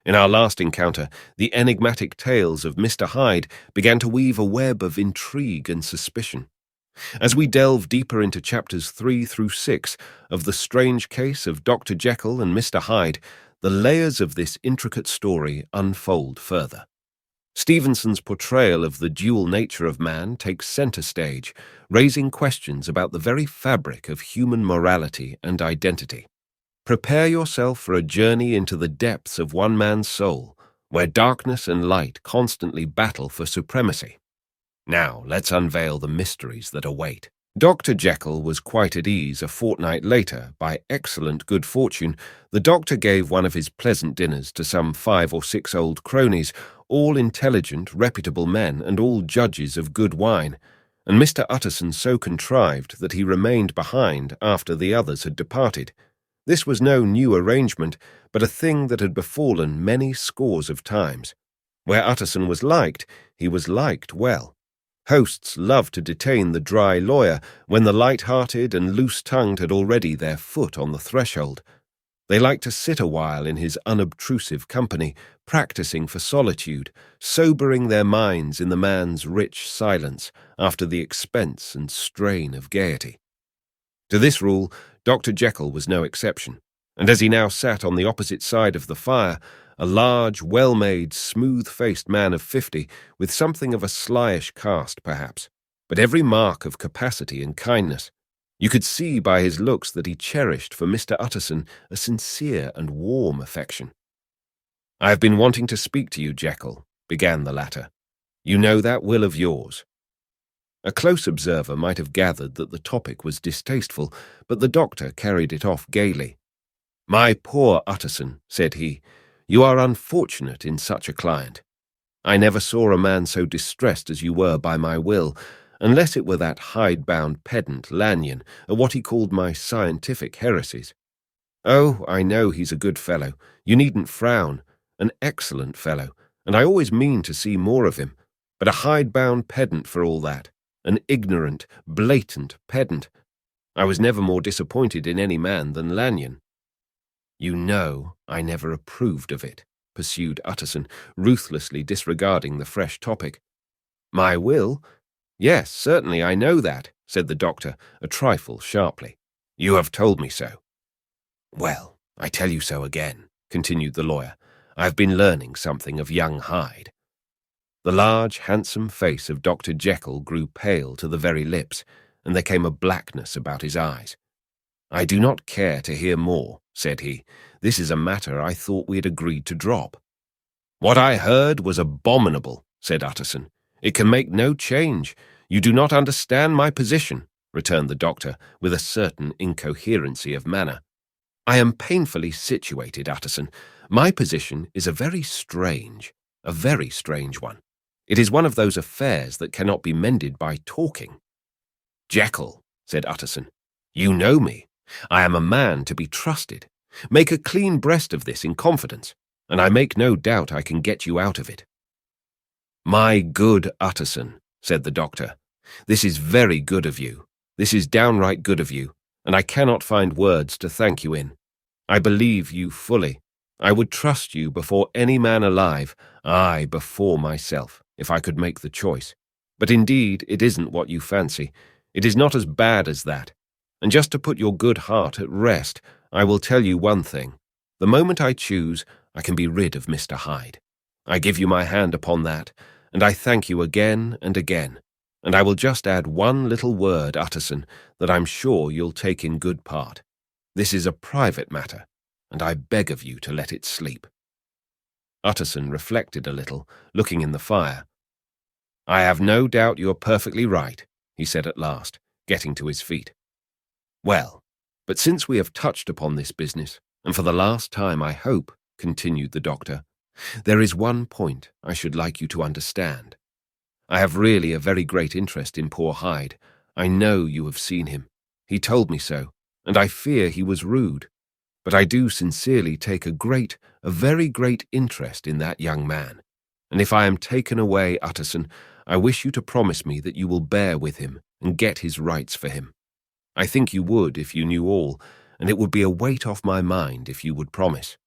In our last encounter, the enigmatic tales of Mr. Hyde began to weave a web of intrigue and suspicion. As we delve deeper into chapters 3 through 6 of the strange case of Dr. Jekyll and Mr. Hyde, the layers of this intricate story unfold further. Stevenson's portrayal of the dual nature of man takes center stage, raising questions about the very fabric of human morality and identity. Prepare yourself for a journey into the depths of one man's soul, where darkness and light constantly battle for supremacy. Now, let's unveil the mysteries that await. Dr. Jekyll was quite at ease a fortnight later. By excellent good fortune, the doctor gave one of his pleasant dinners to some 5 or 6 old cronies, all intelligent, reputable men, and all judges of good wine, and Mr. Utterson so contrived that he remained behind after the others had departed. This was no new arrangement, but a thing that had befallen many scores of times. Where Utterson was liked, he was liked well. Hosts loved to detain the dry lawyer when the light-hearted and loose-tongued had already their foot on the threshold. They liked to sit a while in his unobtrusive company, practicing for solitude, sobering their minds in the man's rich silence after the expense and strain of gaiety. To this rule, Dr. Jekyll was no exception, and as he now sat on the opposite side of the fire, a large, well-made, smooth-faced man of 50, with something of a slyish cast, perhaps, but every mark of capacity and kindness. You could see by his looks that he cherished for Mr. Utterson a sincere and warm affection. "I have been wanting to speak to you, Jekyll," began the latter. "You know that will of yours." A close observer might have gathered that the topic was distasteful, but the doctor carried it off gaily. "My poor Utterson," said he, "you are unfortunate in such a client. I never saw a man so distressed as you were by my will, unless it were that hide-bound pedant Lanyon, or what he called my scientific heresies. Oh, I know he's a good fellow. You needn't frown. An excellent fellow, and I always mean to see more of him. But a hide-bound pedant for all that. An ignorant, blatant pedant. I was never more disappointed in any man than Lanyon." "You know I never approved of it," pursued Utterson, ruthlessly disregarding the fresh topic. "My will? Yes, certainly I know that," said the doctor, a trifle sharply. "You have told me so." "Well, I tell you so again," continued the lawyer. "I've been learning something of young Hyde." The large, handsome face of Dr. Jekyll grew pale to the very lips, and there came a blackness about his eyes. "I do not care to hear more," said he. "This is a matter I thought we had agreed to drop." "What I heard was abominable," said Utterson. "It can make no change. You do not understand my position," returned the doctor, with a certain incoherency of manner. "I am painfully situated, Utterson. My position is a very strange one. It is one of those affairs that cannot be mended by talking." "Jekyll," said Utterson, "you know me. I am a man to be trusted. Make a clean breast of this in confidence, and I make no doubt I can get you out of it." "My good Utterson," said the doctor, "this is very good of you. This is downright good of you, and I cannot find words to thank you in. I believe you fully. I would trust you before any man alive, aye, before myself, if I could make the choice. But indeed it isn't what you fancy. It is not as bad as that. And just to put your good heart at rest, I will tell you one thing. The moment I choose, I can be rid of Mr. Hyde. I give you my hand upon that, and I thank you again and again. And I will just add one little word, Utterson, that I'm sure you'll take in good part. This is a private matter, and I beg of you to let it sleep." Utterson reflected a little, looking in the fire. "I have no doubt you are perfectly right," he said at last, getting to his feet. "Well, but since we have touched upon this business, and for the last time, I hope," continued the doctor, "there is one point I should like you to understand. I have really a very great interest in poor Hyde. I know you have seen him. He told me so, and I fear he was rude. But I do sincerely take a very great interest in that young man. And if I am taken away, Utterson, I wish you to promise me that you will bear with him and get his rights for him. I think you would if you knew all, and it would be a weight off my mind if you would promise."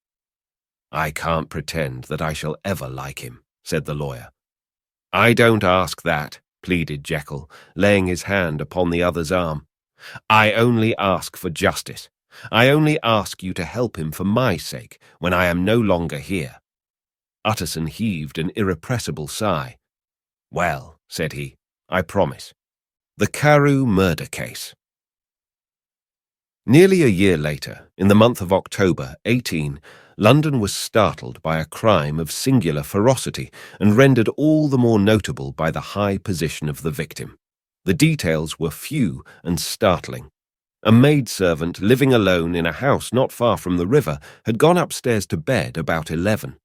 "I can't pretend that I shall ever like him," said the lawyer. "I don't ask that," pleaded Jekyll, laying his hand upon the other's arm. "I only ask for justice. I only ask you to help him for my sake when I am no longer here." Utterson heaved an irrepressible sigh. "Well," said he, "I promise. The Carew murder case." Nearly a year later, in the month of October, 18, London was startled by a crime of singular ferocity and rendered all the more notable by the high position of the victim. The details were few and startling. A maidservant living alone in a house not far from the river had gone upstairs to bed about 11.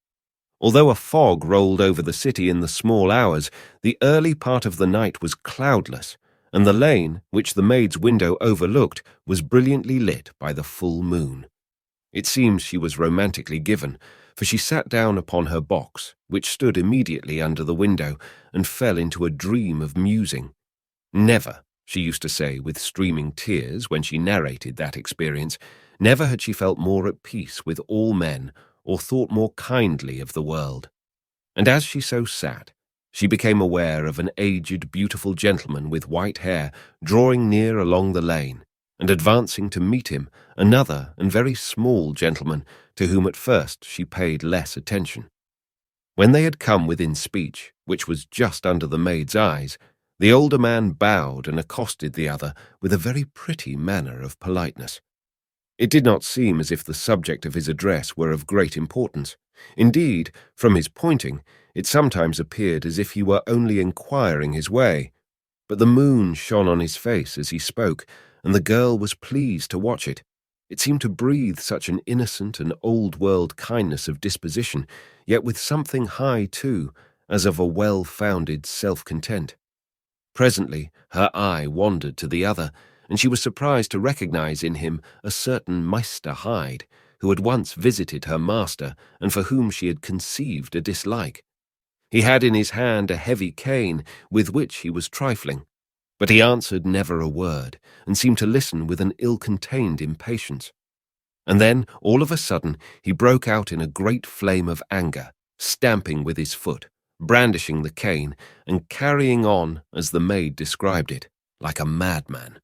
Although a fog rolled over the city in the small hours, the early part of the night was cloudless, and the lane, which the maid's window overlooked, was brilliantly lit by the full moon. It seems she was romantically given, for she sat down upon her box, which stood immediately under the window, and fell into a dream of musing. Never, she used to say with streaming tears when she narrated that experience, never had she felt more at peace with all men or thought more kindly of the world. And as she so sat, she became aware of an aged, beautiful gentleman with white hair drawing near along the lane, and advancing to meet him, another and very small gentleman to whom at first she paid less attention. When they had come within speech, which was just under the maid's eyes, the older man bowed and accosted the other with a very pretty manner of politeness. It did not seem as if the subject of his address were of great importance. Indeed, from his pointing, it sometimes appeared as if he were only inquiring his way. But the moon shone on his face as he spoke, and the girl was pleased to watch it. It seemed to breathe such an innocent and old-world kindness of disposition, yet with something high, too, as of a well-founded self-content. Presently her eye wandered to the other, and she was surprised to recognize in him a certain Mr. Hyde, who had once visited her master and for whom she had conceived a dislike. He had in his hand a heavy cane with which he was trifling, but he answered never a word and seemed to listen with an ill-contained impatience. And then, all of a sudden, he broke out in a great flame of anger, stamping with his foot, brandishing the cane, and carrying on, as the maid described it, like a madman.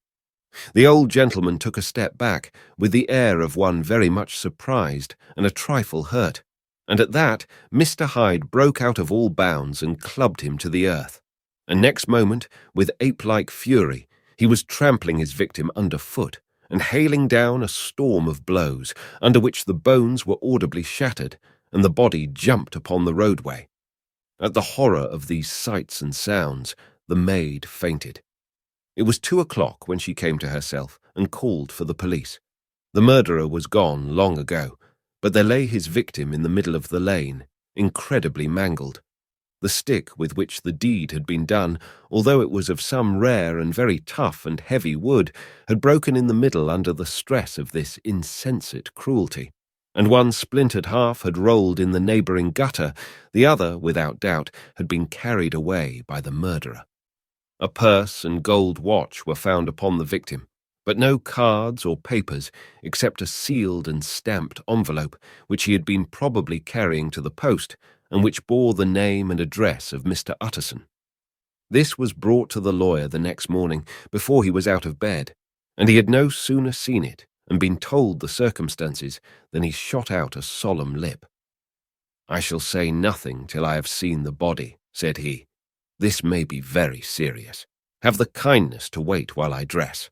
The old gentleman took a step back, with the air of one very much surprised and a trifle hurt, and at that Mr. Hyde broke out of all bounds and clubbed him to the earth. And next moment, with ape-like fury, he was trampling his victim underfoot and hailing down a storm of blows, under which the bones were audibly shattered, and the body jumped upon the roadway. At the horror of these sights and sounds, the maid fainted. It was 2 o'clock when she came to herself and called for the police. The murderer was gone long ago, but there lay his victim in the middle of the lane, incredibly mangled. The stick with which the deed had been done, although it was of some rare and very tough and heavy wood, had broken in the middle under the stress of this insensate cruelty, and one splintered half had rolled in the neighbouring gutter, the other, without doubt, had been carried away by the murderer. A purse and gold watch were found upon the victim, but no cards or papers except a sealed and stamped envelope which he had been probably carrying to the post, and which bore the name and address of Mr. Utterson. This was brought to the lawyer the next morning before he was out of bed, and he had no sooner seen it and been told the circumstances than he shot out a solemn lip. "I shall say nothing till I have seen the body," said he. "This may be very serious. Have the kindness to wait while I dress."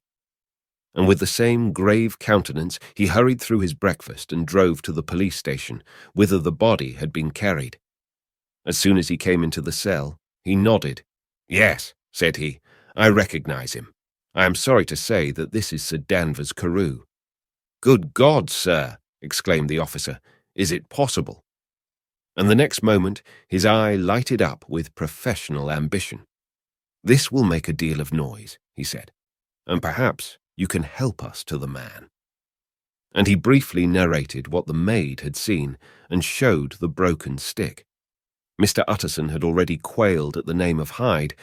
And with the same grave countenance he hurried through his breakfast and drove to the police station, whither the body had been carried. As soon as he came into the cell, he nodded. "Yes," said he, "I recognize him. I am sorry to say that this is Sir Danvers Carew." "Good God, sir!" exclaimed the officer. "Is it possible?" And the next moment his eye lighted up with professional ambition. "This will make a deal of noise," he said, "and perhaps you can help us to the man." And he briefly narrated what the maid had seen and showed the broken stick. Mr. Utterson had already quailed at the name of Hyde,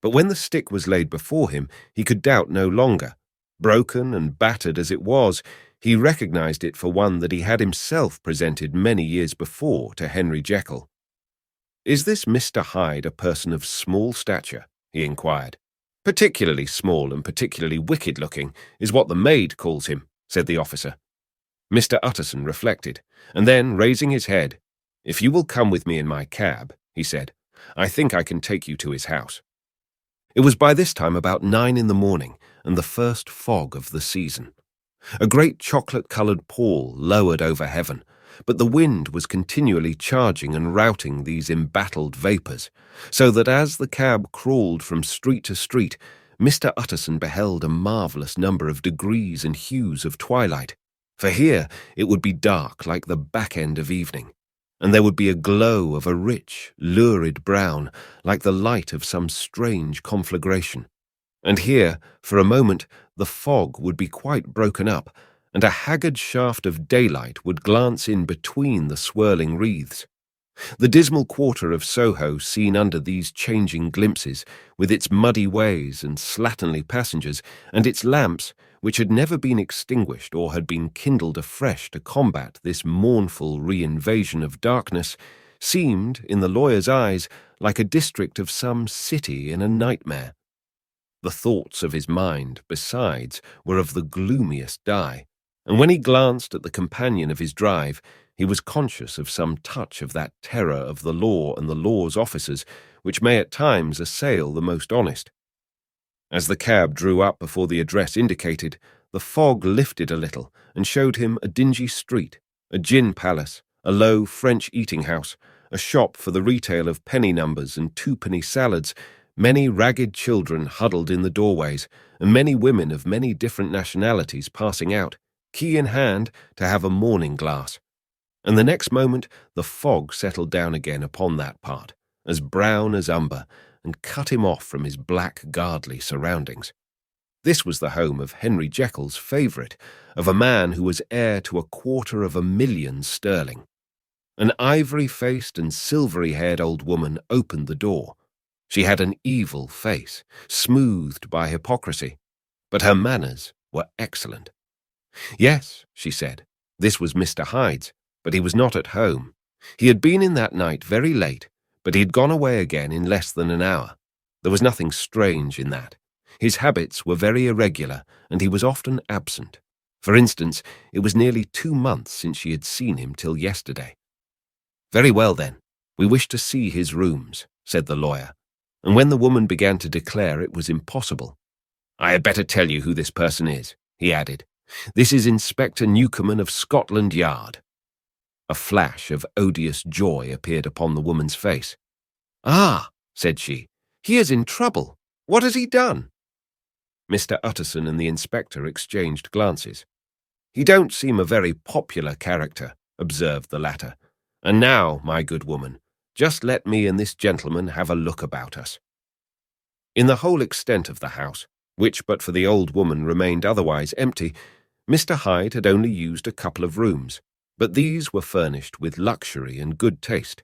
but when the stick was laid before him, he could doubt no longer. Broken and battered as it was, He recognized it for one that he had himself presented many years before to Henry Jekyll. "Is this Mr. Hyde a person of small stature?" he inquired. "Particularly small and particularly wicked-looking is what the maid calls him," said the officer. Mr. Utterson reflected, and then, raising his head, "If you will come with me in my cab," he said, "I think I can take you to his house." It was by this time about 9 in the morning, and the first fog of the season. A great chocolate-coloured pall lowered over heaven, but the wind was continually charging and routing these embattled vapours, so that as the cab crawled from street to street, Mr. Utterson beheld a marvellous number of degrees and hues of twilight. For here it would be dark like the back end of evening, and there would be a glow of a rich, lurid brown, like the light of some strange conflagration. And here, for a moment, the fog would be quite broken up, and a haggard shaft of daylight would glance in between the swirling wreaths. The dismal quarter of Soho seen under these changing glimpses, with its muddy ways and slatternly passengers, and its lamps, which had never been extinguished or had been kindled afresh to combat this mournful re-invasion of darkness, seemed, in the lawyer's eyes, like a district of some city in a nightmare. The thoughts of his mind, besides, were of the gloomiest dye, and when he glanced at the companion of his drive, he was conscious of some touch of that terror of the law and the law's officers which may at times assail the most honest. As the cab drew up before the address indicated, the fog lifted a little and showed him a dingy street, a gin palace, a low French eating-house, a shop for the retail of penny numbers and twopenny salads, many ragged children huddled in the doorways, and many women of many different nationalities passing out, key in hand, to have a morning glass. And the next moment the fog settled down again upon that part, as brown as umber, and cut him off from his black, guardly surroundings. This was the home of Henry Jekyll's favourite, of a man who was heir to 250,000 sterling. An ivory-faced and silvery-haired old woman opened the door. She had an evil face, smoothed by hypocrisy, but her manners were excellent. Yes, she said, this was Mr. Hyde's, but he was not at home. He had been in that night very late, but he had gone away again in less than an hour. There was nothing strange in that. His habits were very irregular, and he was often absent. For instance, it was nearly 2 months since she had seen him till yesterday. "Very well, then. We wish to see his rooms," said the lawyer, and when the woman began to declare it was impossible, "I had better tell you who this person is," he added. "This is Inspector Newcomen of Scotland Yard." A flash of odious joy appeared upon the woman's face. "Ah," said she, "he is in trouble. What has he done?" Mr. Utterson and the inspector exchanged glances. "He don't seem a very popular character," observed the latter. "And now, my good woman, just let me and this gentleman have a look about us." In the whole extent of the house, which but for the old woman remained otherwise empty, Mr. Hyde had only used a couple of rooms, but these were furnished with luxury and good taste.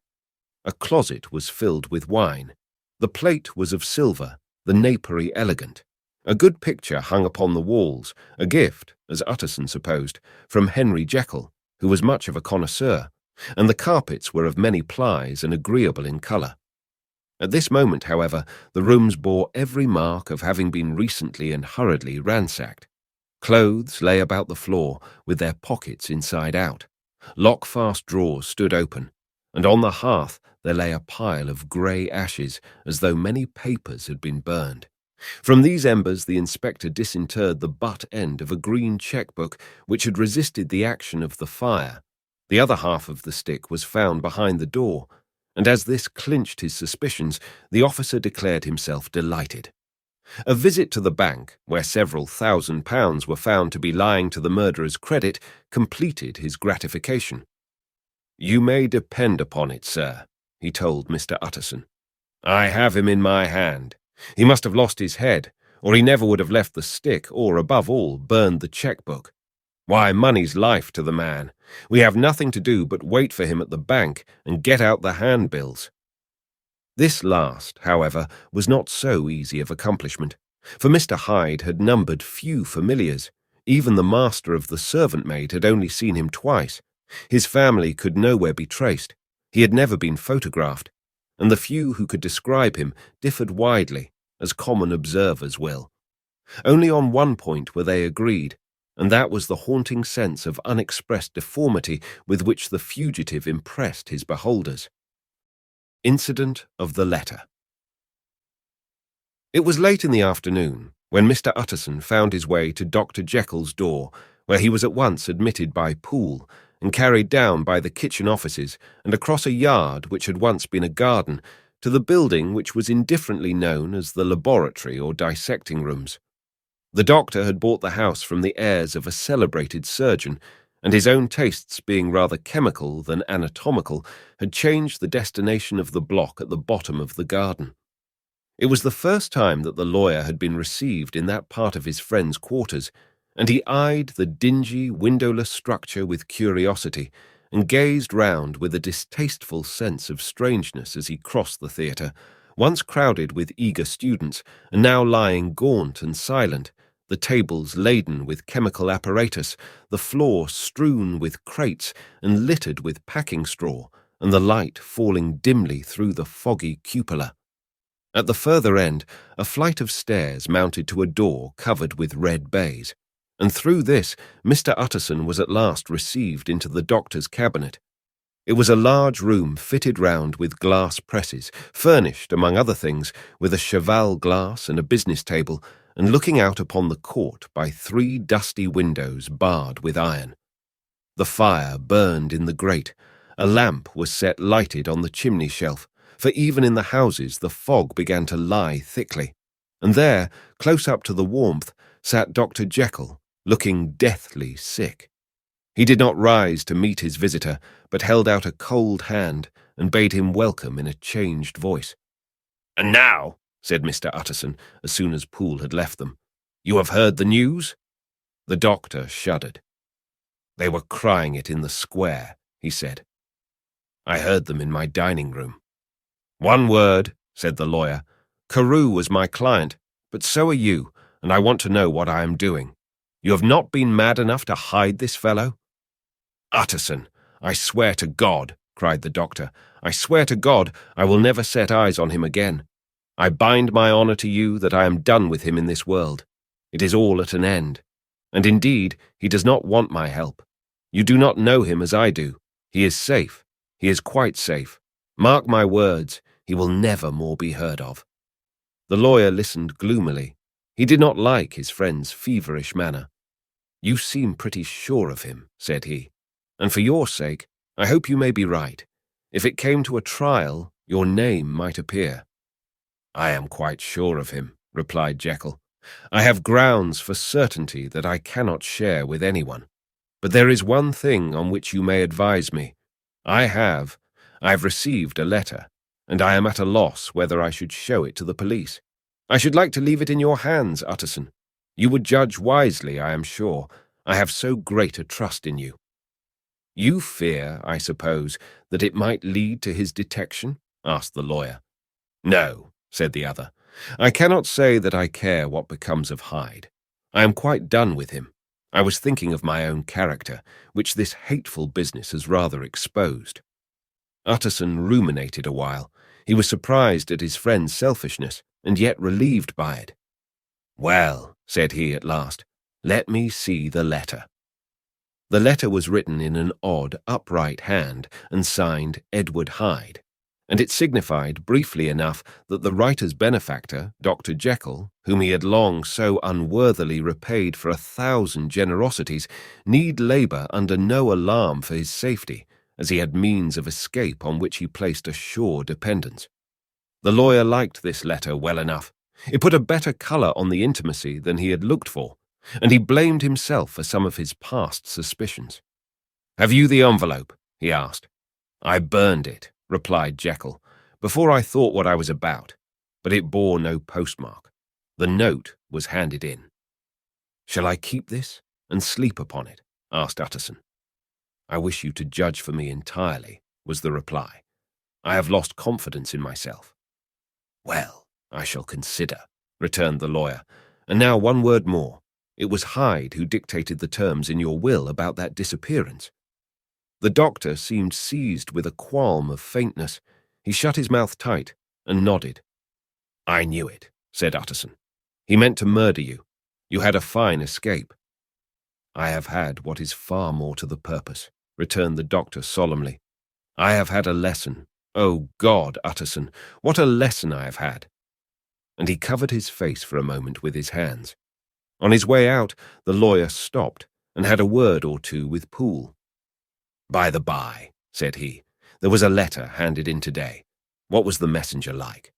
A closet was filled with wine. The plate was of silver, the napery elegant. A good picture hung upon the walls, a gift, as Utterson supposed, from Henry Jekyll, who was much of a connoisseur, and the carpets were of many plies and agreeable in colour. At this moment, however, the rooms bore every mark of having been recently and hurriedly ransacked. Clothes lay about the floor, with their pockets inside out. Lock-fast drawers stood open, and on the hearth there lay a pile of grey ashes, as though many papers had been burned. From these embers the inspector disinterred the butt end of a green cheque-book which had resisted the action of the fire. The other half of the stick was found behind the door, and as this clinched his suspicions, the officer declared himself delighted. A visit to the bank, where several £1,000s were found to be lying to the murderer's credit, completed his gratification. "You may depend upon it, sir," he told Mr. Utterson. "I have him in my hand. He must have lost his head, or he never would have left the stick, or, above all, burned the cheque-book. Why, money's life to the man. We have nothing to do but wait for him at the bank and get out the handbills." This last, however, was not so easy of accomplishment, for Mr. Hyde had numbered few familiars. Even the master of the servant maid had only seen him twice. His family could nowhere be traced. He had never been photographed, and the few who could describe him differed widely, as common observers will. Only on one point were they agreed, and that was the haunting sense of unexpressed deformity with which the fugitive impressed his beholders. Incident of the letter. It was late in the afternoon when Mr. Utterson found his way to Dr. Jekyll's door, where he was at once admitted by Poole and carried down by the kitchen offices and across a yard which had once been a garden to the building which was indifferently known as the laboratory or dissecting rooms. The doctor had bought the house from the heirs of a celebrated surgeon, and his own tastes being rather chemical than anatomical, had changed the destination of the block at the bottom of the garden. It was the first time that the lawyer had been received in that part of his friend's quarters, and he eyed the dingy, windowless structure with curiosity, and gazed round with a distasteful sense of strangeness as he crossed the theatre, once crowded with eager students, and now lying gaunt and silent, the tables laden with chemical apparatus, the floor strewn with crates and littered with packing straw, and the light falling dimly through the foggy cupola. At the further end, a flight of stairs mounted to a door covered with red baize, and through this Mr. Utterson was at last received into the doctor's cabinet. It was a large room fitted round with glass presses, furnished, among other things, with a cheval glass and a business table, and looking out upon the court by 3 dusty windows barred with iron. The fire burned in the grate. A lamp was set lighted on the chimney shelf, for even in the houses the fog began to lie thickly, and there, close up to the warmth, sat Dr. Jekyll, looking deathly sick. He did not rise to meet his visitor, but held out a cold hand and bade him welcome in a changed voice. "And now," said Mr. Utterson, as soon as Poole had left them, "you have heard the news?" The doctor shuddered. "They were crying it in the square," he said. "I heard them in my dining room." "One word," said the lawyer. "Carew was my client, but so are you, and I want to know what I am doing. You have not been mad enough to hide this fellow?" "Utterson, I swear to God," cried the doctor, "I swear to God I will never set eyes on him again. I bind my honour to you that I am done with him in this world. It is all at an end. And indeed, he does not want my help. You do not know him as I do. He is safe. He is quite safe. Mark my words, he will never more be heard of." The lawyer listened gloomily. He did not like his friend's feverish manner. "You seem pretty sure of him," said he, "and for your sake, I hope you may be right. If it came to a trial, your name might appear." "I am quite sure of him," replied Jekyll. "I have grounds for certainty that I cannot share with anyone. But there is one thing on which you may advise me. I have received a letter, and I am at a loss whether I should show it to the police. I should like to leave it in your hands, Utterson. You would judge wisely, I am sure. I have so great a trust in you." "You fear, I suppose, that it might lead to his detection?" asked the lawyer. "No," said the other. "I cannot say that I care what becomes of Hyde. I am quite done with him. I was thinking of my own character, which this hateful business has rather exposed." Utterson ruminated a while. He was surprised at his friend's selfishness, and yet relieved by it. "Well," said he at last, "let me see the letter." The letter was written in an odd, upright hand and signed Edward Hyde, and it signified, briefly enough, that the writer's benefactor, Dr. Jekyll, whom he had long so unworthily repaid for 1,000 generosities, need labour under no alarm for his safety, as he had means of escape on which he placed a sure dependence. The lawyer liked this letter well enough. It put a better colour on the intimacy than he had looked for, and he blamed himself for some of his past suspicions. "Have you the envelope?" he asked. "I burned it," replied Jekyll, "before I thought what I was about, but it bore no postmark. The note was handed in." "Shall I keep this and sleep upon it?" asked Utterson. "I wish you to judge for me entirely," was the reply. "I have lost confidence in myself." "Well, I shall consider," returned the lawyer. "And now one word more. It was Hyde who dictated the terms in your will about that disappearance." The doctor seemed seized with a qualm of faintness. He shut his mouth tight and nodded. "I knew it," said Utterson. "He meant to murder you. You had a fine escape." "I have had what is far more to the purpose," returned the doctor solemnly. "I have had a lesson. Oh God, Utterson, what a lesson I have had." And he covered his face for a moment with his hands. On his way out, the lawyer stopped and had a word or two with Poole. "By the by," said he, "there was a letter handed in today. What was the messenger like?"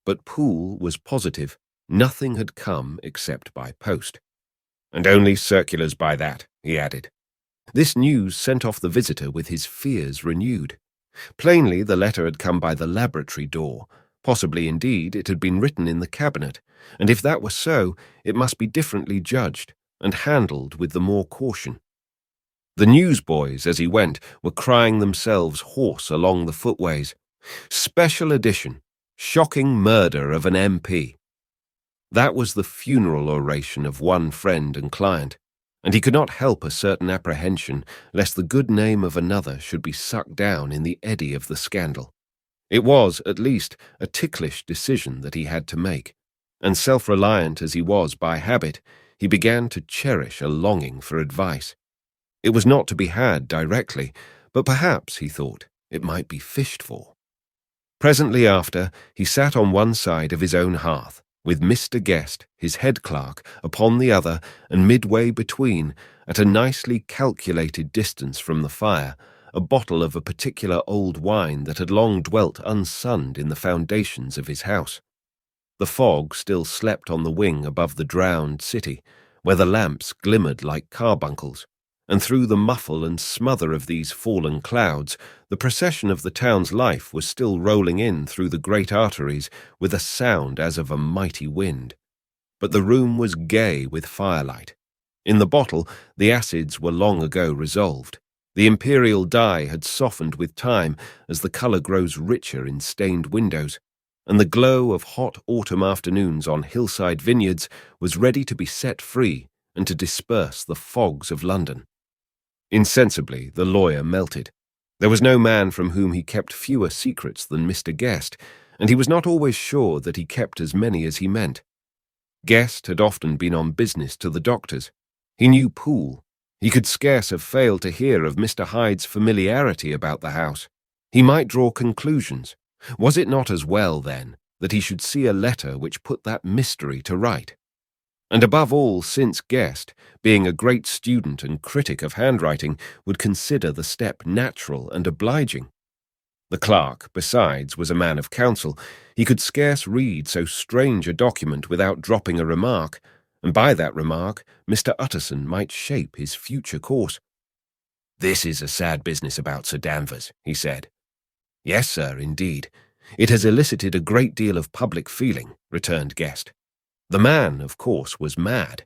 But Poole was positive nothing had come except by post. "And only circulars by that," he added. This news sent off the visitor with his fears renewed. Plainly the letter had come by the laboratory door. Possibly, indeed, it had been written in the cabinet, and if that were so, it must be differently judged and handled with the more caution. The newsboys, as he went, were crying themselves hoarse along the footways. "Special edition. Shocking murder of an MP." That was the funeral oration of one friend and client, and he could not help a certain apprehension lest the good name of another should be sucked down in the eddy of the scandal. It was, at least, a ticklish decision that he had to make, and self-reliant as he was by habit, he began to cherish a longing for advice. It was not to be had directly, but perhaps, he thought, it might be fished for. Presently after, he sat on one side of his own hearth, with Mr. Guest, his head clerk, upon the other, and midway between, at a nicely calculated distance from the fire, a bottle of a particular old wine that had long dwelt unsunned in the foundations of his house. The fog still slept on the wing above the drowned city, where the lamps glimmered like carbuncles, and through the muffle and smother of these fallen clouds, the procession of the town's life was still rolling in through the great arteries with a sound as of a mighty wind. But the room was gay with firelight. In the bottle, the acids were long ago resolved. The imperial dye had softened with time as the colour grows richer in stained windows, and the glow of hot autumn afternoons on hillside vineyards was ready to be set free and to disperse the fogs of London. Insensibly, the lawyer melted. There was no man from whom he kept fewer secrets than Mr. Guest, and he was not always sure that he kept as many as he meant. Guest had often been on business to the doctor's. He knew Poole. He could scarce have failed to hear of Mr. Hyde's familiarity about the house. He might draw conclusions. Was it not as well, then, that he should see a letter which put that mystery to right? And above all, since Guest, being a great student and critic of handwriting, would consider the step natural and obliging. The clerk, besides, was a man of counsel. He could scarce read so strange a document without dropping a remark, and by that remark Mr. Utterson might shape his future course. "This is a sad business about Sir Danvers," he said. "Yes, sir, indeed. It has elicited a great deal of public feeling," returned Guest. "The man, of course, was mad."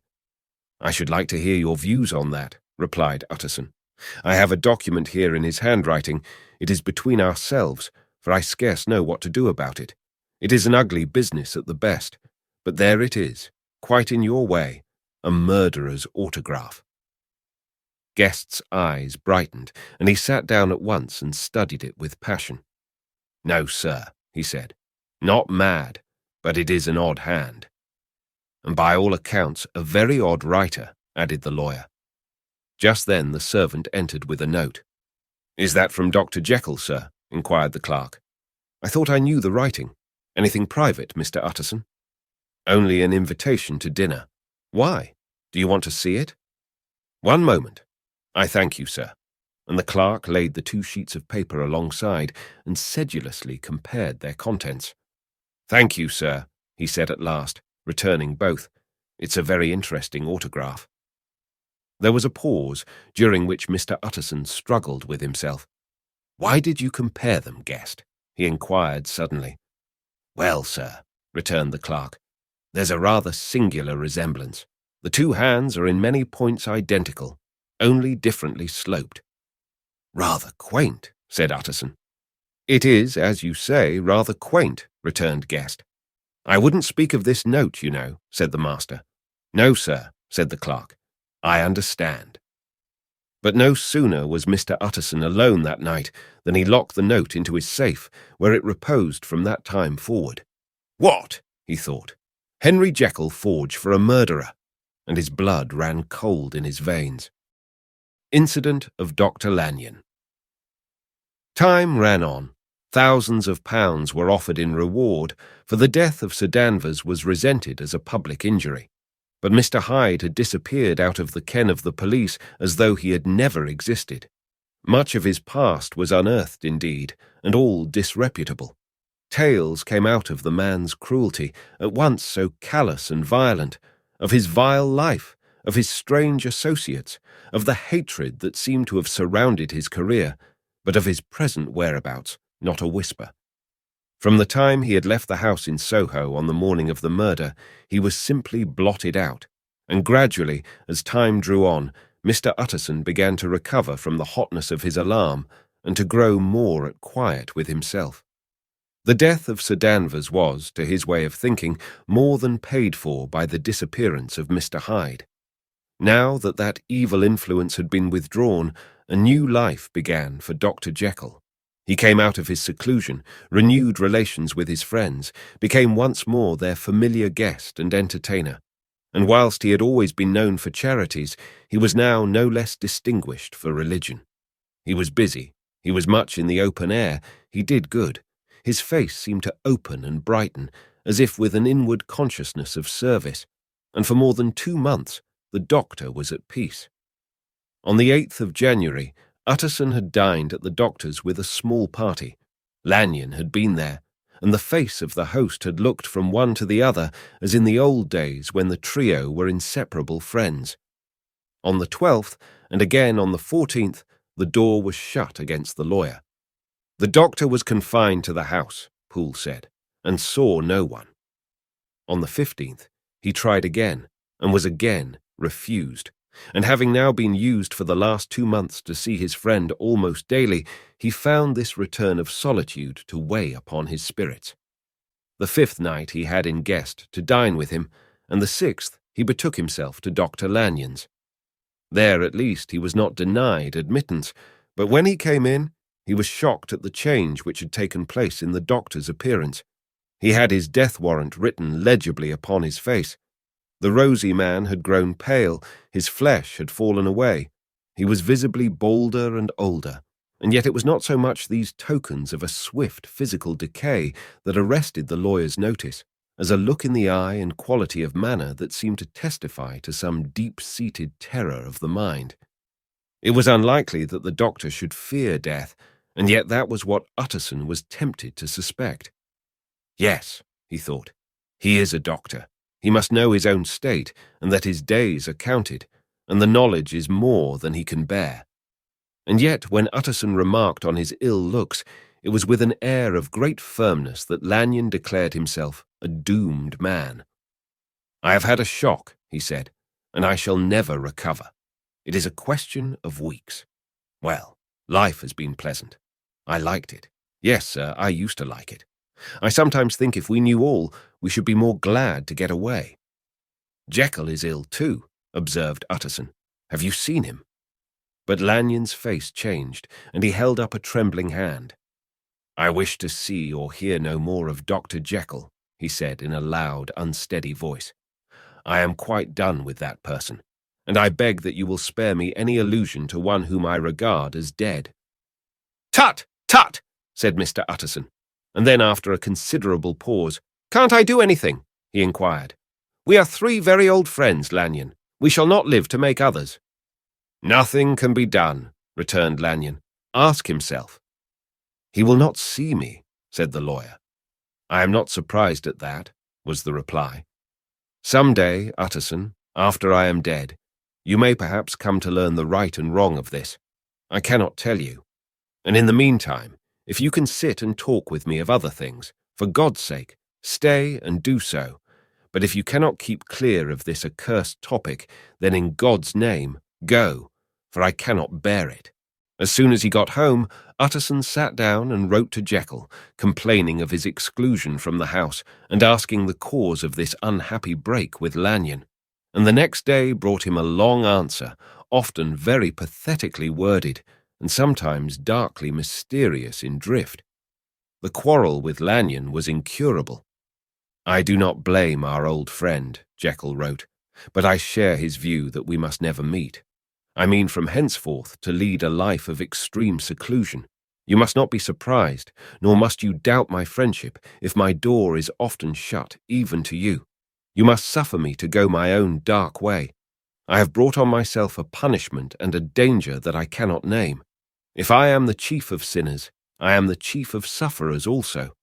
"I should like to hear your views on that," replied Utterson. "I have a document here in his handwriting. It is between ourselves, for I scarce know what to do about it. It is an ugly business at the best, but there it is, quite in your way, a murderer's autograph." Guest's eyes brightened, and he sat down at once and studied it with passion. "No, sir," he said, "not mad, but it is an odd hand." "And by all accounts a very odd writer," added the lawyer. Just then the servant entered with a note. "Is that from Dr. Jekyll, sir?" inquired the clerk. "I thought I knew the writing. Anything private, Mr. Utterson?" "Only an invitation to dinner." "Why? Do you want to see it?" "One moment. I thank you, sir." And the clerk laid the 2 sheets of paper alongside and sedulously compared their contents. "Thank you, sir," he said at last, returning both. "It's a very interesting autograph." There was a pause, during which Mr. Utterson struggled with himself. "Why did you compare them, Guest?" he inquired suddenly. "Well, sir," returned the clerk, "there's a rather singular resemblance. The 2 hands are in many points identical, only differently sloped." "Rather quaint," said Utterson. "It is, as you say, rather quaint," returned Guest. "I wouldn't speak of this note, you know," said the master. "No, sir, said the clerk. "I understand." But no sooner was Mr. Utterson alone that night than he locked the note into his safe, where it reposed from that time forward. What? He thought. Henry Jekyll forged for a murderer, and his blood ran cold in his veins. Incident of Dr. Lanyon. Time ran on. Thousands of pounds were offered in reward, for the death of Sir Danvers was resented as a public injury. But Mr. Hyde had disappeared out of the ken of the police as though he had never existed. Much of his past was unearthed indeed, and all disreputable. Tales came out of the man's cruelty, at once so callous and violent, of his vile life, of his strange associates, of the hatred that seemed to have surrounded his career, but of his present whereabouts, not a whisper. From the time he had left the house in Soho on the morning of the murder, he was simply blotted out, and gradually, as time drew on, Mr. Utterson began to recover from the hotness of his alarm and to grow more at quiet with himself. The death of Sir Danvers was, to his way of thinking, more than paid for by the disappearance of Mr. Hyde. Now that that evil influence had been withdrawn, a new life began for Dr. Jekyll. He came out of his seclusion, renewed relations with his friends, became once more their familiar guest and entertainer, and whilst he had always been known for charities, he was now no less distinguished for religion. He was busy, he was much in the open air, he did good. His face seemed to open and brighten, as if with an inward consciousness of service, and for more than 2 months the doctor was at peace. On the 8th of January, Utterson had dined at the doctor's with a small party. Lanyon had been there, and the face of the host had looked from one to the other as in the old days when the trio were inseparable friends. On the 12th, and again on the 14th, the door was shut against the lawyer. The doctor was confined to the house, Poole said, and saw no one. On the 15th, he tried again, and was again refused, and having now been used for the last 2 months to see his friend almost daily, he found this return of solitude to weigh upon his spirits. The 5th night he had in guest to dine with him, and the 6th he betook himself to Dr. Lanyon's. There at least he was not denied admittance, but when he came in, he was shocked at the change which had taken place in the doctor's appearance. He had his death warrant written legibly upon his face. The rosy man had grown pale, his flesh had fallen away. He was visibly bolder and older, and yet it was not so much these tokens of a swift physical decay that arrested the lawyer's notice, as a look in the eye and quality of manner that seemed to testify to some deep-seated terror of the mind. It was unlikely that the doctor should fear death, and yet that was what Utterson was tempted to suspect. Yes, he thought, he is a doctor. He must know his own state, and that his days are counted, and the knowledge is more than he can bear. And yet, when Utterson remarked on his ill looks, it was with an air of great firmness that Lanyon declared himself a doomed man. "I have had a shock," he said, "and I shall never recover. It is a question of weeks. Well, life has been pleasant. I liked it. Yes, sir, I used to like it. I sometimes think if we knew all, we should be more glad to get away." "Jekyll is ill too," observed Utterson. "Have you seen him?" But Lanyon's face changed, and he held up a trembling hand. "I wish to see or hear no more of Dr. Jekyll," he said in a loud, unsteady voice. "I am quite done with that person, and I beg that you will spare me any allusion to one whom I regard as dead." "Tut, tut," said Mr. Utterson, and then after a considerable pause, "Can't I do anything?" he inquired. "We are 3 very old friends, Lanyon. We shall not live to make others." "Nothing can be done," returned Lanyon. "Ask himself." "He will not see me," said the lawyer. "I am not surprised at that," was the reply. "Some day, Utterson, after I am dead, you may perhaps come to learn the right and wrong of this. I cannot tell you. And in the meantime, if you can sit and talk with me of other things, for God's sake, stay and do so. But if you cannot keep clear of this accursed topic, then in God's name, go, for I cannot bear it." As soon as he got home, Utterson sat down and wrote to Jekyll, complaining of his exclusion from the house and asking the cause of this unhappy break with Lanyon. And the next day brought him a long answer, often very pathetically worded, and sometimes darkly mysterious in drift. The quarrel with Lanyon was incurable. "I do not blame our old friend," Jekyll wrote, "but I share his view that we must never meet. I mean from henceforth to lead a life of extreme seclusion. You must not be surprised, nor must you doubt my friendship, if my door is often shut, even to you. You must suffer me to go my own dark way. I have brought on myself a punishment and a danger that I cannot name. If I am the chief of sinners, I am the chief of sufferers also.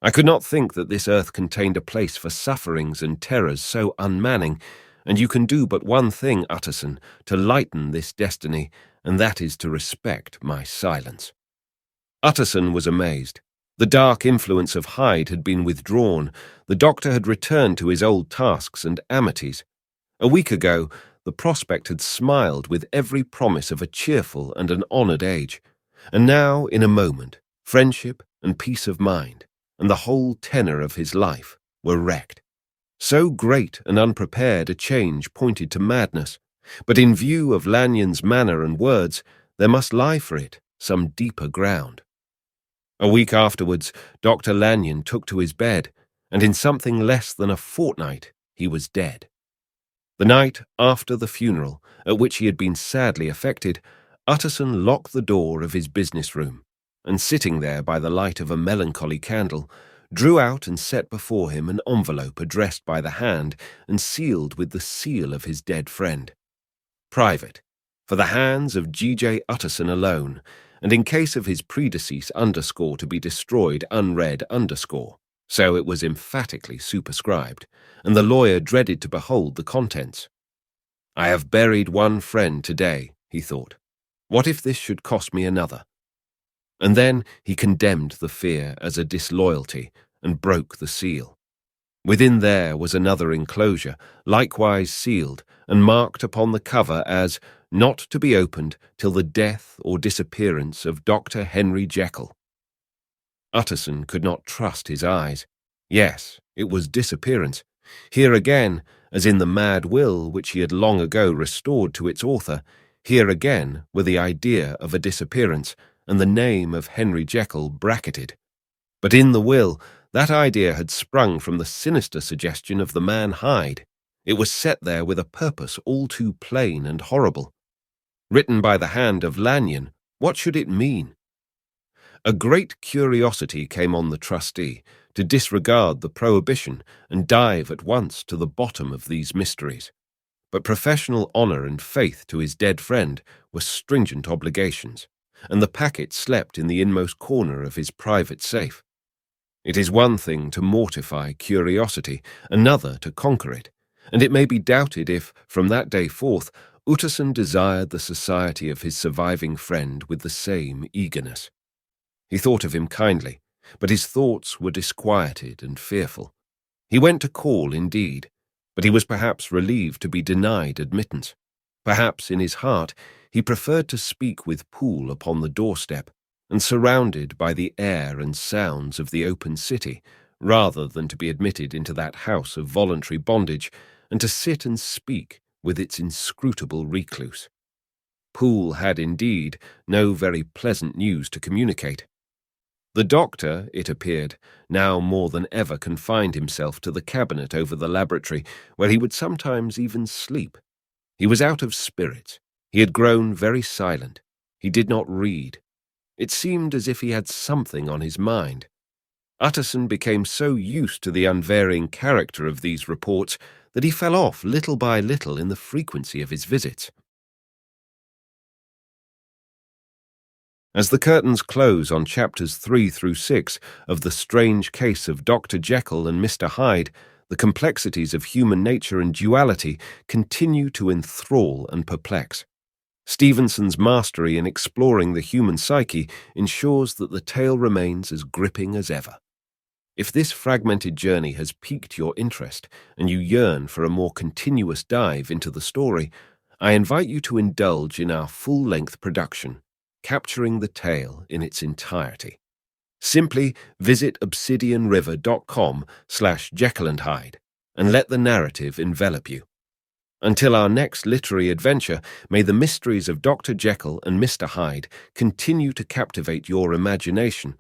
I could not think that this earth contained a place for sufferings and terrors so unmanning, and you can do but one thing, Utterson, to lighten this destiny, and that is to respect my silence." Utterson was amazed. The dark influence of Hyde had been withdrawn. The doctor had returned to his old tasks and amities. A week ago, the prospect had smiled with every promise of a cheerful and an honoured age. And now, in a moment, friendship and peace of mind, and the whole tenor of his life, were wrecked. So great and unprepared a change pointed to madness, but in view of Lanyon's manner and words, there must lie for it some deeper ground. A week afterwards, Dr. Lanyon took to his bed, and in something less than a fortnight he was dead. The night after the funeral, at which he had been sadly affected, Utterson locked the door of his business room, and sitting there by the light of a melancholy candle, drew out and set before him an envelope addressed by the hand and sealed with the seal of his dead friend. "Private, for the hands of G.J. Utterson alone, and in case of his predecease underscore to be destroyed unread underscore." So it was emphatically superscribed, and the lawyer dreaded to behold the contents. "I have buried one friend today," he thought. "What if this should cost me another?" And then he condemned the fear as a disloyalty and broke the seal. Within there was another enclosure, likewise sealed, and marked upon the cover as "not to be opened till the death or disappearance of Dr. Henry Jekyll." Utterson could not trust his eyes. Yes, it was disappearance. Here again, as in the mad will which he had long ago restored to its author, here again were the idea of a disappearance, and the name of Henry Jekyll bracketed. But in the will, that idea had sprung from the sinister suggestion of the man Hyde. It was set there with a purpose all too plain and horrible. Written by the hand of Lanyon, what should it mean? A great curiosity came on the trustee to disregard the prohibition and dive at once to the bottom of these mysteries. But professional honour and faith to his dead friend were stringent obligations, and the packet slept in the inmost corner of his private safe. It is one thing to mortify curiosity, another to conquer it, and it may be doubted if, from that day forth, Utterson desired the society of his surviving friend with the same eagerness. He thought of him kindly, but his thoughts were disquieted and fearful. He went to call, indeed, but he was perhaps relieved to be denied admittance. Perhaps, in his heart, he preferred to speak with Poole upon the doorstep, and surrounded by the air and sounds of the open city, rather than to be admitted into that house of voluntary bondage, and to sit and speak with its inscrutable recluse. Poole had, indeed, no very pleasant news to communicate. The doctor, it appeared, now more than ever confined himself to the cabinet over the laboratory, where he would sometimes even sleep. He was out of spirits. He had grown very silent. He did not read. It seemed as if he had something on his mind. Utterson became so used to the unvarying character of these reports that he fell off little by little in the frequency of his visits. As the curtains close on chapters 3 through 6 of The Strange Case of Dr. Jekyll and Mr. Hyde, the complexities of human nature and duality continue to enthrall and perplex. Stevenson's mastery in exploring the human psyche ensures that the tale remains as gripping as ever. If this fragmented journey has piqued your interest and you yearn for a more continuous dive into the story, I invite you to indulge in our full-length production, capturing the tale in its entirety. Simply visit obsidianriver.com/Jekyll and Hyde and let the narrative envelop you. Until our next literary adventure, may the mysteries of Dr. Jekyll and Mr. Hyde continue to captivate your imagination